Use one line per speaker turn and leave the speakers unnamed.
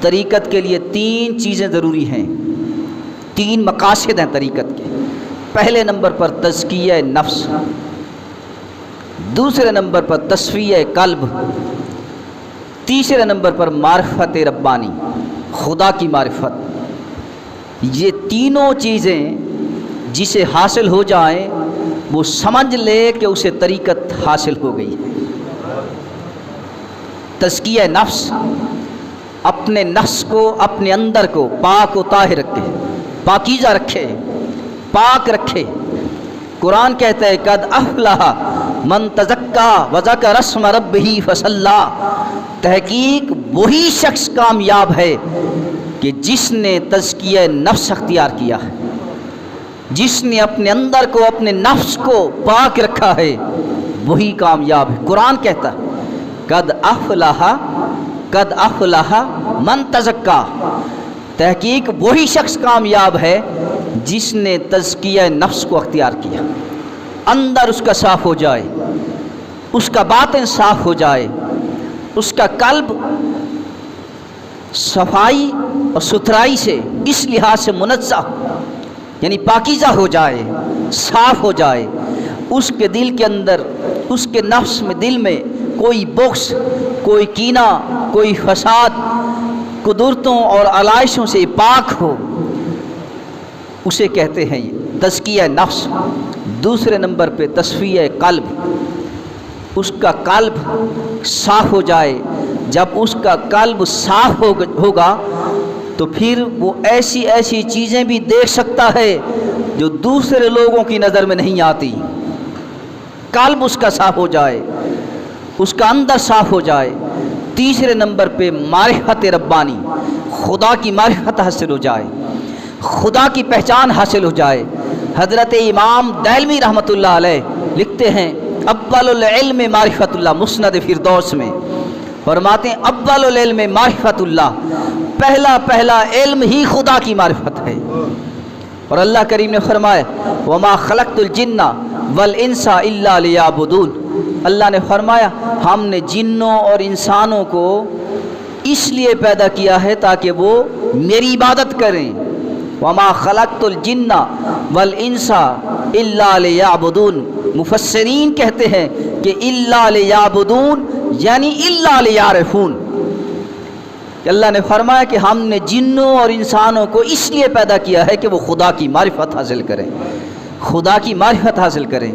طریقت کے لیے 3 چیزیں ضروری ہیں، 3 مقاصد ہیں طریقت کے۔ پہلے نمبر پر تزکیہ نفس، دوسرے نمبر پر تصفیہ قلب، تیسرے نمبر پر معرفت ربانی، خدا کی معرفت۔ یہ تینوں چیزیں جسے حاصل ہو جائیں وہ سمجھ لے کہ اسے طریقت حاصل ہو گئی ہے۔ تزکیہ نفس، اپنے نفس کو، اپنے اندر کو پاک و طاہر رکھے، پاکیزہ رکھے، پاک رکھے۔ قرآن کہتا ہے قد افلح من تزکا وذکر اسم ربہ فصلی، تحقیق وہی شخص کامیاب ہے کہ جس نے تزکیہ نفس اختیار کیا ہے، جس نے اپنے اندر کو، اپنے نفس کو پاک رکھا ہے، وہی کامیاب ہے۔ قرآن کہتا ہے قد افلح من تزکا، تحقیق وہی شخص کامیاب ہے جس نے تزکیہ نفس کو اختیار کیا، اندر اس کا صاف ہو جائے، اس کا باطن صاف ہو جائے، اس کا قلب صفائی اور ستھرائی سے اس لحاظ سے منزہ یعنی پاکیزہ ہو جائے، صاف ہو جائے، اس کے دل کے اندر، اس کے نفس میں، دل میں کوئی بغض، کوئی کینہ، کوئی فساد، قدرتوں اور علائشوں سے پاک ہو، اسے کہتے ہیں یہ تزکیہ نفس۔ دوسرے نمبر پہ تصفیہ قلب، اس کا قلب صاف ہو جائے۔ جب اس کا قلب صاف ہوگا تو پھر وہ ایسی ایسی چیزیں بھی دیکھ سکتا ہے جو دوسرے لوگوں کی نظر میں نہیں آتی۔ قلب اس کا صاف ہو جائے، اس کا اندر صاف ہو جائے۔ تیسرے نمبر پہ معرفت ربانی، خدا کی معرفت حاصل ہو جائے، خدا کی پہچان حاصل ہو جائے۔ حضرت امام دہلوی رحمۃ اللہ علیہ لکھتے ہیں اول العلم معرفت اللہ، مسند فردوس میں فرماتے ہیں اول العلم معرفت اللہ، پہلا علم ہی خدا کی معرفت ہے۔ اور اللہ کریم نے فرمایا وما خلقت الجن والانس الا لیعبدون، اللہ نے فرمایا ہم نے جنوں اور انسانوں کو اس لیے پیدا کیا ہے تاکہ وہ میری عبادت کریں۔ وما خلقت الجن والانس الا لیعبدون، مفسرین کہتے ہیں کہ الا لیعبدون یعنی الا لیعرفون، کہ اللہ نے فرمایا کہ ہم نے جنوں اور انسانوں کو اس لیے پیدا کیا ہے کہ وہ خدا کی معرفت حاصل کریں، خدا کی معرفت حاصل کریں۔